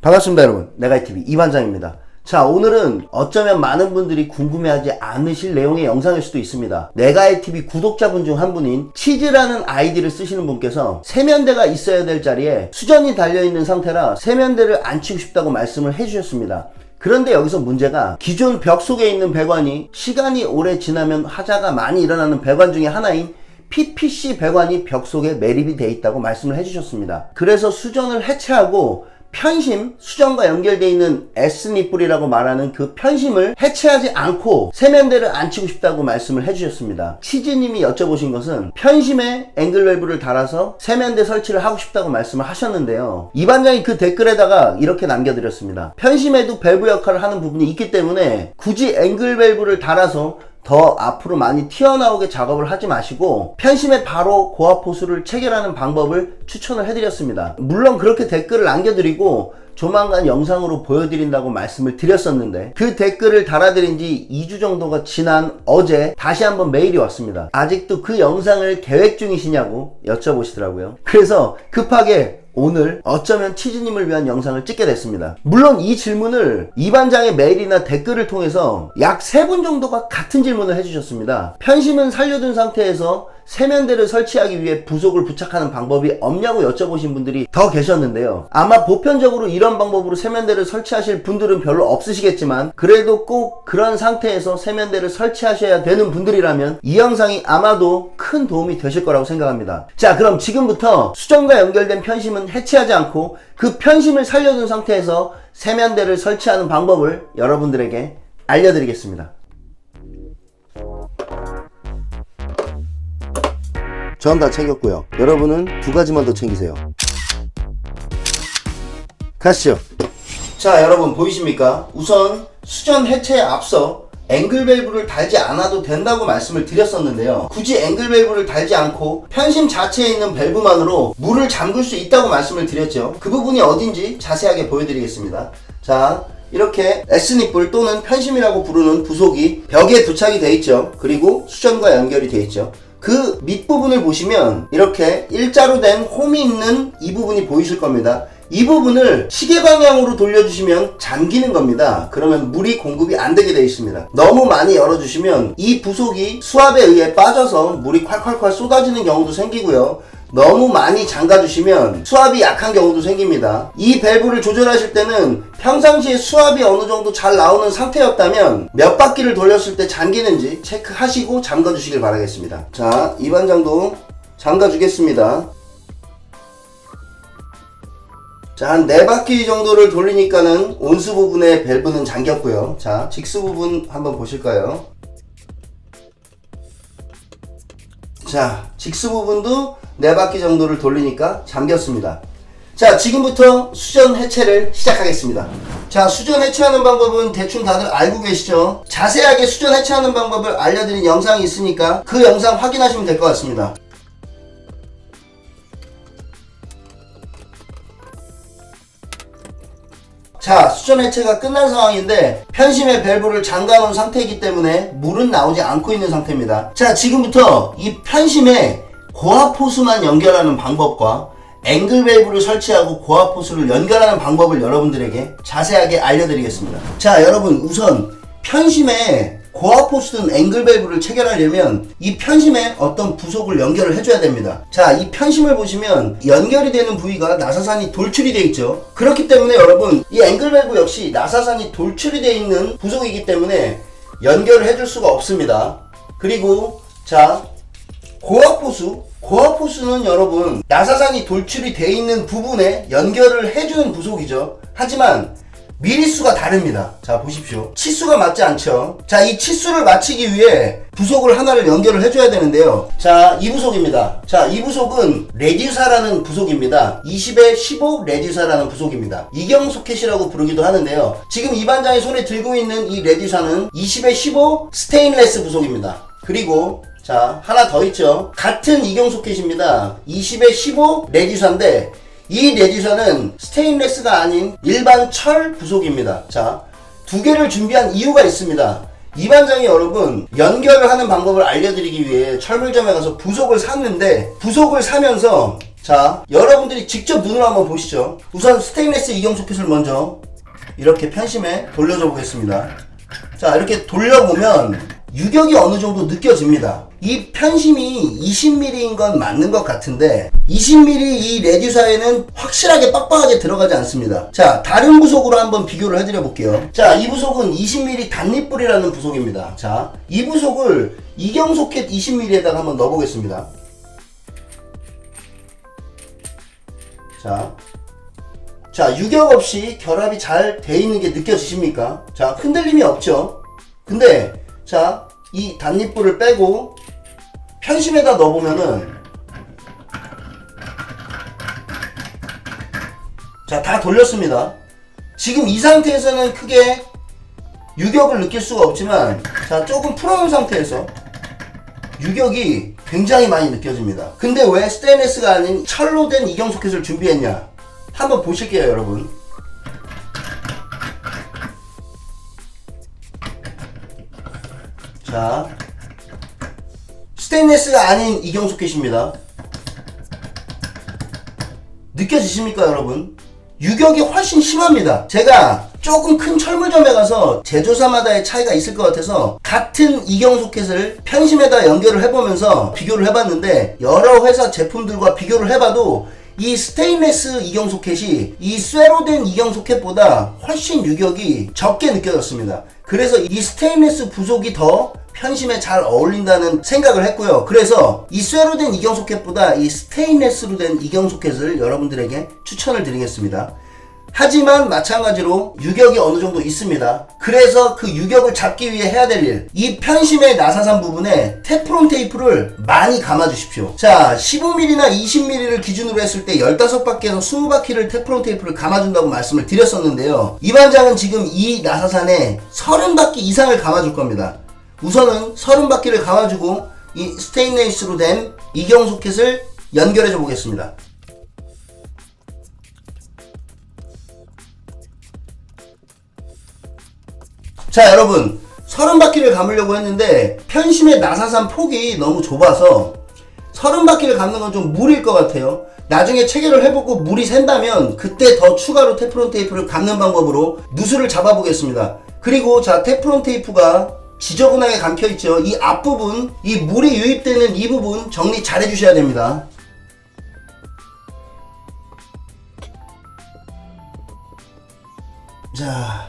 반갑습니다 여러분, 내가이TV 이반장입니다. 자, 오늘은 어쩌면 많은 분들이 궁금해하지 않으실 내용의 영상일 수도 있습니다. 내가이TV 구독자분 중 한 분인 치즈라는 아이디를 쓰시는 분께서 세면대가 있어야 될 자리에 수전이 달려있는 상태라 세면대를 안 치고 싶다고 말씀을 해주셨습니다. 그런데 여기서 문제가 기존 벽 속에 있는 배관이 시간이 오래 지나면 화자가 많이 일어나는 배관 중에 하나인 PPC 배관이 벽 속에 매립이 되어 있다고 말씀을 해주셨습니다. 그래서 수전을 해체하고 편심, 수전과 연결되어 있는 S니뿔이라고 말하는 그 편심을 해체하지 않고 세면대를 안 치고 싶다고 말씀을 해주셨습니다. 치즈님이 여쭤보신 것은 편심에 앵글 밸브를 달아서 세면대 설치를 하고 싶다고 말씀을 하셨는데요. 이반장이 그 댓글에다가 이렇게 남겨드렸습니다. 편심에도 밸브 역할을 하는 부분이 있기 때문에 굳이 앵글 밸브를 달아서 더 앞으로 많이 튀어나오게 작업을 하지 마시고 편심에 바로 고압 호스를 체결하는 방법을 추천을 해드렸습니다. 물론 그렇게 댓글을 남겨드리고 조만간 영상으로 보여드린다고 말씀을 드렸었는데 그 댓글을 달아드린 지 2주 정도가 지난 어제 다시 한번 메일이 왔습니다. 아직도 그 영상을 계획 중이시냐고 여쭤보시더라고요. 그래서 급하게 오늘 어쩌면 치즈님을 위한 영상을 찍게 됐습니다. 물론 이 질문을 이반장의 메일이나 댓글을 통해서 약 3분 정도가 같은 질문을 해주셨습니다. 편심은 살려둔 상태에서 세면대를 설치하기 위해 부속을 부착하는 방법이 없냐고 여쭤보신 분들이 더 계셨는데요. 아마 보편적으로 이런 방법으로 세면대를 설치하실 분들은 별로 없으시겠지만 그래도 꼭 그런 상태에서 세면대를 설치하셔야 되는 분들이라면 이 영상이 아마도 큰 도움이 되실 거라고 생각합니다. 자, 그럼 지금부터 수전과 연결된 편심은 해체하지 않고 그 편심을 살려둔 상태에서 세면대를 설치하는 방법을 여러분들에게 알려드리겠습니다. 전 다 챙겼고요. 여러분은 2가지만 더 챙기세요. 가시죠. 자, 여러분 보이십니까? 우선 수전 해체에 앞서 앵글 밸브를 달지 않아도 된다고 말씀을 드렸었는데요. 굳이 앵글 밸브를 달지 않고 편심 자체에 있는 밸브만으로 물을 잠글 수 있다고 말씀을 드렸죠. 그 부분이 어딘지 자세하게 보여드리겠습니다. 자, 이렇게 S니뿔 또는 편심이라고 부르는 부속이 벽에 부착이 되어 있죠. 그리고 수전과 연결이 되어 있죠. 그 밑부분을 보시면 이렇게 일자로 된 홈이 있는 이 부분이 보이실 겁니다. 이 부분을 시계 방향으로 돌려주시면 잠기는 겁니다. 그러면 물이 공급이 안 되게 되어 있습니다. 너무 많이 열어주시면 이 부속이 수압에 의해 빠져서 물이 콸콸콸 쏟아지는 경우도 생기고요. 너무 많이 잠가주시면 수압이 약한 경우도 생깁니다. 이 밸브를 조절하실 때는 평상시에 수압이 어느 정도 잘 나오는 상태였다면 몇 바퀴를 돌렸을 때 잠기는지 체크하시고 잠가주시길 바라겠습니다. 자, 이반장도 잠가주겠습니다. 자, 한 4바퀴 정도를 돌리니까는 온수 부분의 밸브는 잠겼고요. 자, 직수 부분 한번 보실까요? 자, 직수 부분도 4바퀴 정도를 돌리니까 잠겼습니다. 자, 지금부터 수전 해체를 시작하겠습니다. 자, 수전 해체하는 방법은 대충 다들 알고 계시죠? 자세하게 수전 해체하는 방법을 알려드린 영상이 있으니까 그 영상 확인하시면 될 것 같습니다. 자, 수전 해체가 끝난 상황인데 편심의 밸브를 잠가 놓은 상태이기 때문에 물은 나오지 않고 있는 상태입니다. 자, 지금부터 이 편심에 고압 호스만 연결하는 방법과 앵글 밸브를 설치하고 고압 호스를 연결하는 방법을 여러분들에게 자세하게 알려드리겠습니다. 자, 여러분 우선 편심에 고압 호스든 앵글 밸브를 체결하려면 이 편심에 어떤 부속을 연결을 해줘야 됩니다. 자, 이 편심을 보시면 연결이 되는 부위가 나사산이 돌출이 되어 있죠. 그렇기 때문에 여러분 이 앵글 밸브 역시 나사산이 돌출이 되어 있는 부속이기 때문에 연결을 해줄 수가 없습니다. 그리고 자, 고압 호스는 여러분 나사산이 돌출이 되어 있는 부분에 연결을 해주는 부속이죠. 하지만 미리수가 다릅니다. 자, 보십시오. 치수가 맞지 않죠. 자, 이 치수를 맞추기 위해 부속을 하나를 연결을 해줘야 되는데요. 자, 이 부속입니다. 자, 이 부속은 레듀사라는 부속입니다. 20에 15 레듀사라는 부속입니다. 이경 소켓이라고 부르기도 하는데요. 지금 이반장이 손에 들고 있는 이 레듀사는 20에 15 스테인레스 부속입니다. 그리고 자, 하나 더 있죠. 같은 이경 소켓입니다. 20에 15 레듀사인데 이 레듀사는 스테인레스가 아닌 일반 철 부속입니다. 자, 2개를 준비한 이유가 있습니다. 이 반장이 여러분 연결을 하는 방법을 알려드리기 위해 철물점에 가서 부속을 샀는데, 부속을 사면서 자 여러분들이 직접 눈으로 한번 보시죠. 우선 스테인리스 이경 소켓을 먼저 이렇게 편심에 돌려줘 보겠습니다. 자 이렇게 돌려보면 유격이 어느 정도 느껴집니다. 이 편심이 20mm인 건 맞는 것 같은데 20mm 이 레듀사에는 확실하게 빡빡하게 들어가지 않습니다. 자 다른 부속으로 한번 비교를 해드려 볼게요. 자 이 부속은 20mm 단립불이라는 부속입니다. 자 이 부속을 이경 소켓 20mm에다가 한번 넣어 보겠습니다. 자 유격 없이 결합이 잘 돼 있는 게 느껴지십니까? 자 흔들림이 없죠. 근데 자 이 단립불을 빼고 편심에다 넣어보면은 자 다 돌렸습니다. 지금 이 상태에서는 크게 유격을 느낄 수가 없지만 자 조금 풀어놓은 상태에서 유격이 굉장히 많이 느껴집니다. 근데 왜 스테인리스가 아닌 철로 된 이경 소켓을 준비했냐 한번 보실게요 여러분. 자 스테인리스가 아닌 이경 소켓입니다. 느껴지십니까 여러분? 유격이 훨씬 심합니다. 제가 조금 큰 철물점에 가서 제조사마다의 차이가 있을 것 같아서 같은 이경 소켓을 편심에다 연결을 해보면서 비교를 해봤는데, 여러 회사 제품들과 비교를 해봐도 이 스테인리스 이경 소켓이 이 쇠로 된 이경 소켓보다 훨씬 유격이 적게 느껴졌습니다. 그래서 이 스테인리스 부속이 더 편심에 잘 어울린다는 생각을 했고요. 그래서 이 쇠로 된 이경 소켓보다 이 스테인리스로 된 이경 소켓을 여러분들에게 추천을 드리겠습니다. 하지만 마찬가지로 유격이 어느 정도 있습니다. 그래서 그 유격을 잡기 위해 해야 될 일, 이 편심의 나사산 부분에 테프론 테이프를 많이 감아 주십시오. 자 15mm나 20mm를 기준으로 했을 때 15바퀴에서 20바퀴를 테프론 테이프를 감아준다고 말씀을 드렸었는데요. 이 반장은 지금 이 나사산에 30바퀴 이상을 감아줄 겁니다. 우선은 30바퀴를 감아주고 이 스테인리스로 된 이경 소켓을 연결해줘 보겠습니다. 자 여러분 30바퀴를 감으려고 했는데 편심의 나사산 폭이 너무 좁아서 30바퀴를 감는 건 좀 무리일 것 같아요. 나중에 체결을 해보고 물이 샌다면 그때 더 추가로 테프론 테이프를 감는 방법으로 누수를 잡아보겠습니다. 그리고 자 테프론 테이프가 지저분하게 감혀있죠. 이 앞부분, 이 물이 유입되는 이 부분 정리 잘 해주셔야 됩니다. 자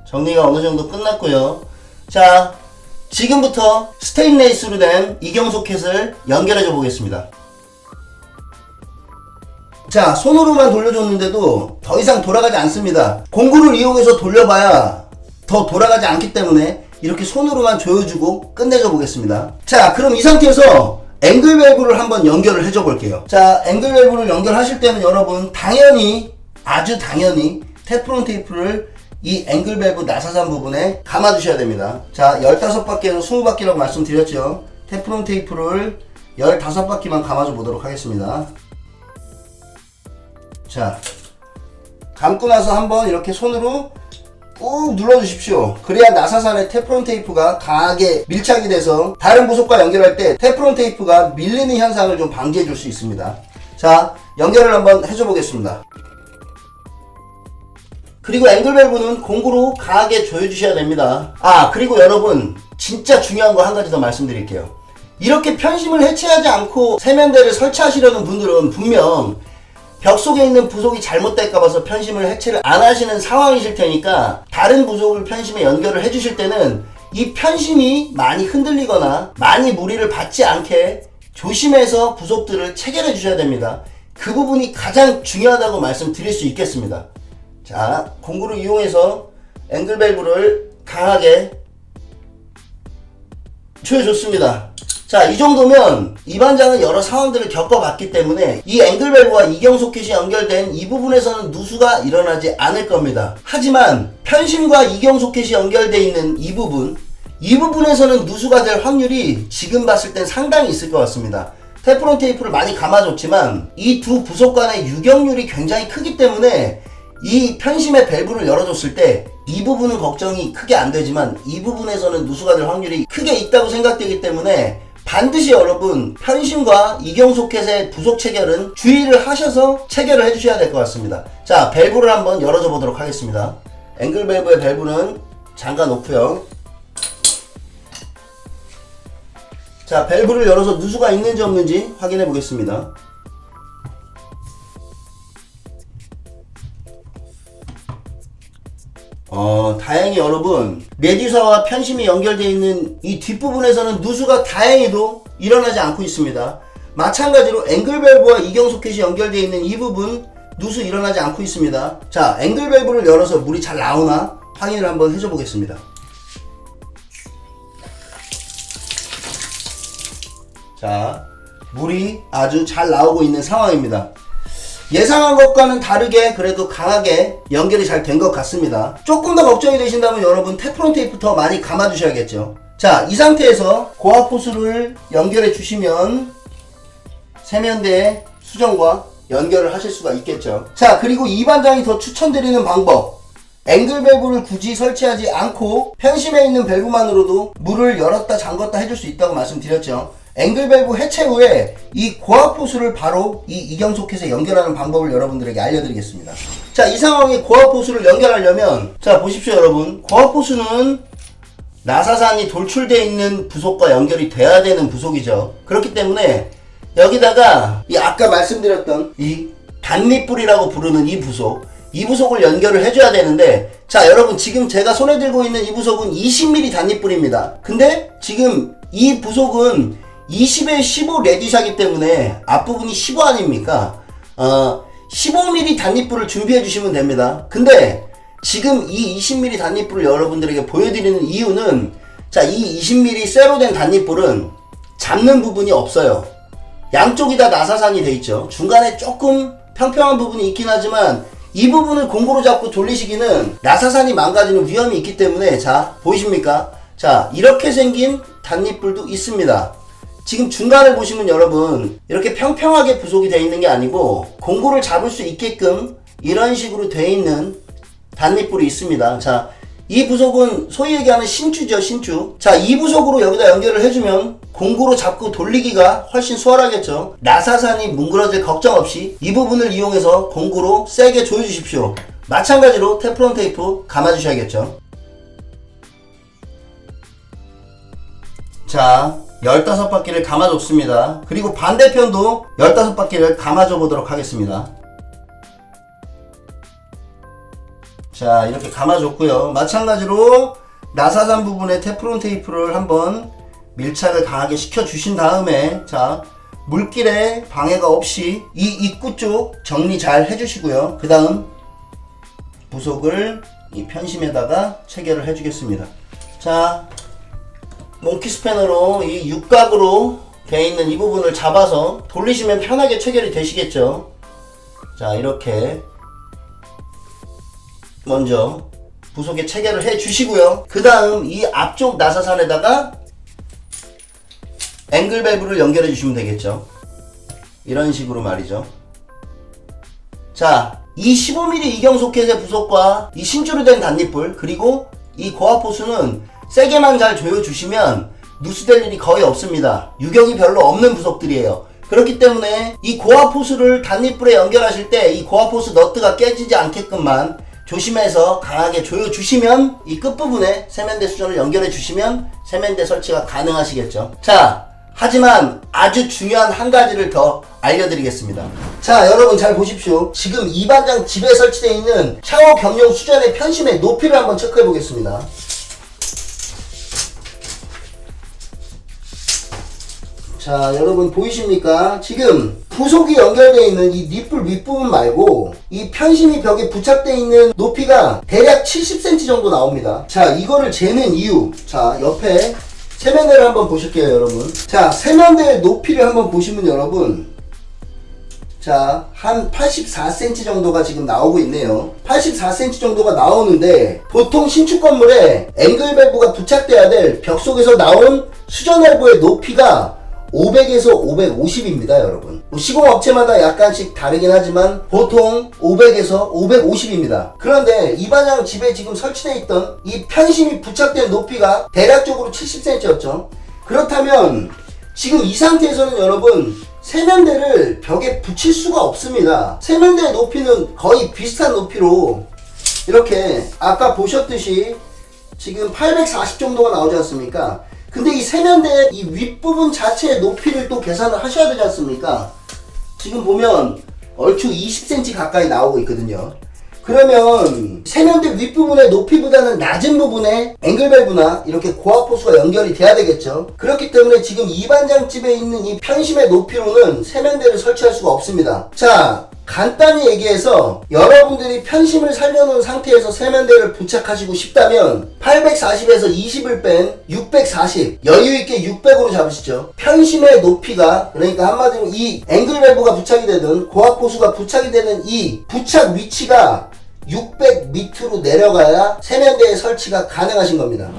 정리가 어느 정도 끝났고요. 자 지금부터 스테인리스로 된 이경 소켓을 연결해줘 보겠습니다. 자 손으로만 돌려줬는데도 더 이상 돌아가지 않습니다. 공구를 이용해서 돌려봐야 더 돌아가지 않기 때문에 이렇게 손으로만 조여주고 끝내줘 보겠습니다. 자 그럼 이 상태에서 앵글 밸브를 한번 연결을 해줘 볼게요. 자 앵글 밸브를 연결하실 때는 여러분 당연히 아주 당연히 테프론 테이프를 이 앵글 밸브 나사산 부분에 감아 주셔야 됩니다. 자 15바퀴에서 20바퀴라고 말씀드렸죠. 테프론 테이프를 15바퀴만 감아줘 보도록 하겠습니다. 자 감고 나서 한번 이렇게 손으로 꾹 눌러주십시오. 그래야 나사산의 테프론 테이프가 강하게 밀착이 돼서 다른 부속과 연결할 때 테프론 테이프가 밀리는 현상을 좀 방지해 줄 수 있습니다. 자 연결을 한번 해줘 보겠습니다. 그리고 앵글 밸브는 공구로 강하게 조여주셔야 됩니다. 아 그리고 여러분 진짜 중요한 거 한 가지 더 말씀드릴게요. 이렇게 편심을 해체하지 않고 세면대를 설치하시려는 분들은 분명 벽 속에 있는 부속이 잘못될까 봐서 편심을 해체를 안 하시는 상황이실 테니까 다른 부속을 편심에 연결을 해주실 때는 이 편심이 많이 흔들리거나 많이 무리를 받지 않게 조심해서 부속들을 체결해 주셔야 됩니다. 그 부분이 가장 중요하다고 말씀드릴 수 있겠습니다. 자 공구를 이용해서 앵글 밸브를 강하게 조여줬습니다. 자 이 정도면 이 반장은 여러 상황들을 겪어봤기 때문에 이 앵글 밸브와 이경 소켓이 연결된 이 부분에서는 누수가 일어나지 않을 겁니다. 하지만 편심과 이경 소켓이 연결되어 있는 이 부분에서는 누수가 될 확률이 지금 봤을 땐 상당히 있을 것 같습니다. 테프론 테이프를 많이 감아줬지만 이 두 부속 간의 유격률이 굉장히 크기 때문에 이 편심의 밸브를 열어줬을 때 이 부분은 걱정이 크게 안 되지만 이 부분에서는 누수가 될 확률이 크게 있다고 생각되기 때문에 반드시 여러분 편심과 이경 소켓의 부속 체결은 주의를 하셔서 체결을 해주셔야 될 것 같습니다. 자, 밸브를 한번 열어줘 보도록 하겠습니다. 앵글 밸브의 밸브는 잠가 놓고요. 자, 밸브를 열어서 누수가 있는지 없는지 확인해 보겠습니다. 다행히 여러분 레듀서와 편심이 연결되어 있는 이 뒷부분에서는 누수가 다행히도 일어나지 않고 있습니다. 마찬가지로 앵글 밸브와 이경 소켓이 연결되어 있는 이 부분 누수 일어나지 않고 있습니다. 자, 앵글 밸브를 열어서 물이 잘 나오나 확인을 한번 해줘 보겠습니다. 자, 물이 아주 잘 나오고 있는 상황입니다. 예상한 것과는 다르게 그래도 강하게 연결이 잘 된 것 같습니다. 조금 더 걱정이 되신다면 여러분 테프론 테이프 더 많이 감아 주셔야겠죠. 자, 이 상태에서 고압 호스를 연결해 주시면 세면대 수정과 연결을 하실 수가 있겠죠. 자, 그리고 이 반장이 더 추천드리는 방법, 앵글 밸브를 굳이 설치하지 않고 편심에 있는 밸브만으로도 물을 열었다 잠궜다 해줄 수 있다고 말씀드렸죠. 앵글 밸브 해체 후에 이 고압 호스를 바로 이 이경 소켓에 연결하는 방법을 여러분들에게 알려드리겠습니다. 자, 이 상황에 고압 호스를 연결하려면 자, 보십시오 여러분. 고압 호스는 나사산이 돌출되어 있는 부속과 연결이 돼야 되는 부속이죠. 그렇기 때문에 여기다가 이 아까 말씀드렸던 이 단립불이라고 부르는 이 부속을 연결을 해줘야 되는데, 자 여러분, 지금 제가 손에 들고 있는 이 부속은 20mm 단립불입니다. 근데 지금 이 부속은 20에 15 레디샤기 때문에 앞부분이 15 아닙니까? 15mm 단립불을 준비해 주시면 됩니다. 근데 지금 이 20mm 단립불을 여러분들에게 보여드리는 이유는, 자, 이 20mm 쇠로 된 단립불은 잡는 부분이 없어요. 양쪽이 다 나사산이 돼 있죠. 중간에 조금 평평한 부분이 있긴 하지만 이 부분을 공구로 잡고 돌리시기는 나사산이 망가지는 위험이 있기 때문에, 자 보이십니까? 자, 이렇게 생긴 단립불도 있습니다. 지금 중간을 보시면 여러분 이렇게 평평하게 부속이 되어 있는 게 아니고 공구를 잡을 수 있게끔 이런 식으로 되어 있는 단립불이 있습니다. 자, 이 부속은 소위 얘기하는 신주죠, 신주. 자, 이 부속으로 여기다 연결을 해주면 공구로 잡고 돌리기가 훨씬 수월하겠죠. 나사산이 뭉그러질 걱정 없이 이 부분을 이용해서 공구로 세게 조여주십시오. 마찬가지로 테프론 테이프 감아주셔야겠죠. 자, 15바퀴를 감아줬습니다. 그리고 반대편도 15바퀴를 감아줘 보도록 하겠습니다. 자, 이렇게 감아줬고요. 마찬가지로 나사산 부분에 테프론 테이프를 한번 밀착을 강하게 시켜주신 다음에, 자, 물길에 방해가 없이 이 입구 쪽 정리 잘 해주시고요. 그 다음 부속을 이 편심에다가 체결을 해주겠습니다. 자, 몽키 스패너로 이 육각으로 되어 있는 이 부분을 잡아서 돌리시면 편하게 체결이 되시겠죠. 자, 이렇게 먼저 부속에 체결을 해 주시고요. 그 다음 이 앞쪽 나사산에다가 앵글 밸브를 연결해 주시면 되겠죠. 이런 식으로 말이죠. 자, 이 15mm 이경 소켓의 부속과 이 신주로 된 단립불, 그리고 이 고압 호스는 세게만 잘 조여주시면 누수될 일이 거의 없습니다. 유격이 별로 없는 부속들이에요. 그렇기 때문에 이 고압 호스를 단립불에 연결하실 때 이 고압 호스 너트가 깨지지 않게끔만 조심해서 강하게 조여주시면 이 끝부분에 세면대 수전을 연결해 주시면 세면대 설치가 가능하시겠죠. 자, 하지만 아주 중요한 한 가지를 더 알려드리겠습니다. 자, 여러분 잘 보십시오. 지금 이 반장 집에 설치되어 있는 샤워 겸용 수전의 편심의 높이를 한번 체크해 보겠습니다. 자, 여러분 보이십니까? 지금 부속이 연결되어 있는 이 닛불 윗부분 말고 이 편심이 벽에 부착되어 있는 높이가 대략 70cm 정도 나옵니다. 자, 이거를 재는 이유, 자, 옆에 세면대를 한번 보실게요, 여러분. 자, 세면대의 높이를 한번 보시면 여러분, 자, 한 84cm 정도가 지금 나오고 있네요. 84cm 정도가 나오는데 보통 신축 건물에 앵글 밸브가 부착돼야 될 벽 속에서 나온 수전 밸브의 높이가 500에서 550입니다, 여러분. 시공업체마다 약간씩 다르긴 하지만 보통 500에서 550입니다. 그런데 이 반장 집에 지금 설치되어 있던 이 편심이 부착된 높이가 대략적으로 70cm였죠. 그렇다면 지금 이 상태에서는 여러분 세면대를 벽에 붙일 수가 없습니다. 세면대의 높이는 거의 비슷한 높이로 이렇게 아까 보셨듯이 지금 840 정도가 나오지 않습니까? 근데 이 세면대의 이 윗부분 자체의 높이를 또 계산을 하셔야 되지 않습니까? 지금 보면 얼추 20cm 가까이 나오고 있거든요. 그러면 세면대 윗부분의 높이보다는 낮은 부분에 앵글밸브나 이렇게 고압호스가 연결이 돼야 되겠죠. 그렇기 때문에 지금 이 반장집에 있는 이 편심의 높이로는 세면대를 설치할 수가 없습니다. 자, 간단히 얘기해서 여러분들이 편심을 살려놓은 상태에서 세면대를 부착하시고 싶다면 840에서 20을 뺀 640, 여유있게 600으로 잡으시죠. 편심의 높이가, 그러니까 한마디로 이 앵글밸브가 부착이 되든 고압호스가 부착이 되는 이 부착 위치가 600 밑으로 내려가야 세면대의 설치가 가능하신 겁니다.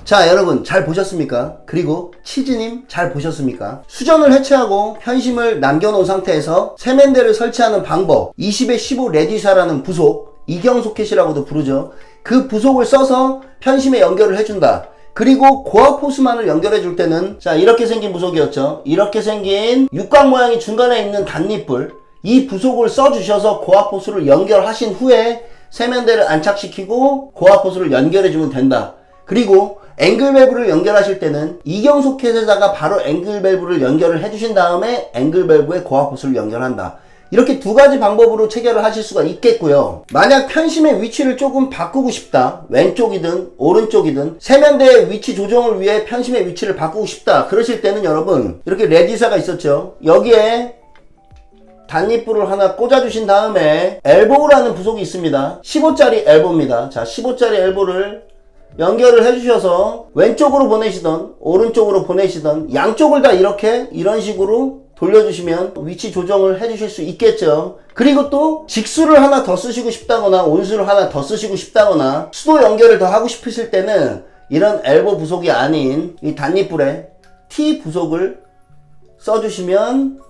자, 여러분 잘 보셨습니까? 그리고 치즈님 잘 보셨습니까? 수전을 해체하고 편심을 남겨놓은 상태에서 세면대를 설치하는 방법, 20에 15 레디샤라는 부속, 이경 소켓이라고도 부르죠. 그 부속을 써서 편심에 연결을 해준다. 그리고 고압 호스만을 연결해 줄 때는 자, 이렇게 생긴 부속이었죠. 이렇게 생긴 육각 모양이 중간에 있는 단립불, 이 부속을 써주셔서 고압 호스를 연결하신 후에 세면대를 안착시키고 고압 호스를 연결해 주면 된다. 그리고 앵글밸브를 연결하실 때는 이경 소켓에다가 바로 앵글밸브를 연결을 해주신 다음에 앵글밸브에 고압 호스를 연결한다. 이렇게 두 가지 방법으로 체결을 하실 수가 있겠고요. 만약 편심의 위치를 조금 바꾸고 싶다, 왼쪽이든 오른쪽이든 세면대의 위치 조정을 위해 편심의 위치를 바꾸고 싶다, 그러실 때는 여러분 이렇게 레디사가 있었죠. 여기에 단립불을 하나 꽂아주신 다음에 엘보라는 부속이 있습니다. 15짜리 엘보입니다. 자, 15짜리 엘보를 연결을 해주셔서 왼쪽으로 보내시던 오른쪽으로 보내시던 양쪽을 다 이렇게 이런 식으로 돌려주시면 위치 조정을 해주실 수 있겠죠. 그리고 또 직수를 하나 더 쓰시고 싶다거나 온수를 하나 더 쓰시고 싶다거나 수도 연결을 더 하고 싶으실 때는 이런 엘보 부속이 아닌 이 단립불에 T 부속을 써주시면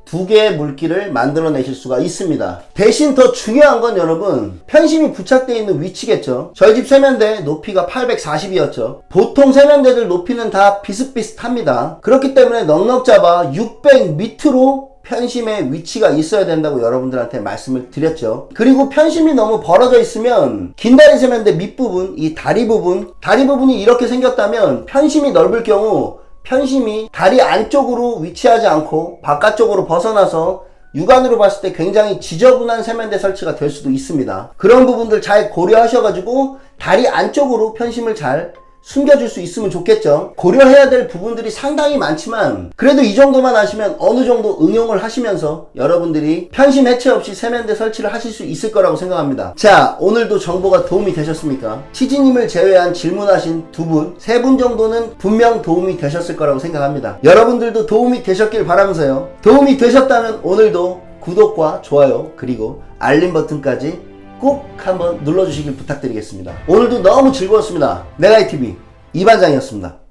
두 개의 물기를 만들어내실 수가 있습니다. 대신 더 중요한 건 여러분 편심이 부착되어 있는 위치겠죠. 저희 집 세면대 높이가 840이었죠. 보통 세면대들 높이는 다 비슷비슷합니다. 그렇기 때문에 넉넉 잡아 600 밑으로 편심의 위치가 있어야 된다고 여러분들한테 말씀을 드렸죠. 그리고 편심이 너무 벌어져 있으면 긴다리 세면대 밑부분, 이 다리 부분이 이렇게 생겼다면 편심이 넓을 경우 편심이 다리 안쪽으로 위치하지 않고 바깥쪽으로 벗어나서 육안으로 봤을 때 굉장히 지저분한 세면대 설치가 될 수도 있습니다. 그런 부분들 잘 고려하셔가지고 다리 안쪽으로 편심을 잘 숨겨줄 수 있으면 좋겠죠. 고려해야 될 부분들이 상당히 많지만 그래도 이 정도만 하시면 어느 정도 응용을 하시면서 여러분들이 편심 해체 없이 세면대 설치를 하실 수 있을 거라고 생각합니다. 자, 오늘도 정보가 도움이 되셨습니까? 치즈님을 제외한 질문하신 두 분, 세 분 정도는 분명 도움이 되셨을 거라고 생각합니다. 여러분들도 도움이 되셨길 바라면서요. 도움이 되셨다면 오늘도 구독과 좋아요 그리고 알림 버튼까지 꼭 한번 눌러주시길 부탁드리겠습니다. 오늘도 너무 즐거웠습니다. 메가이TV 이반장이었습니다.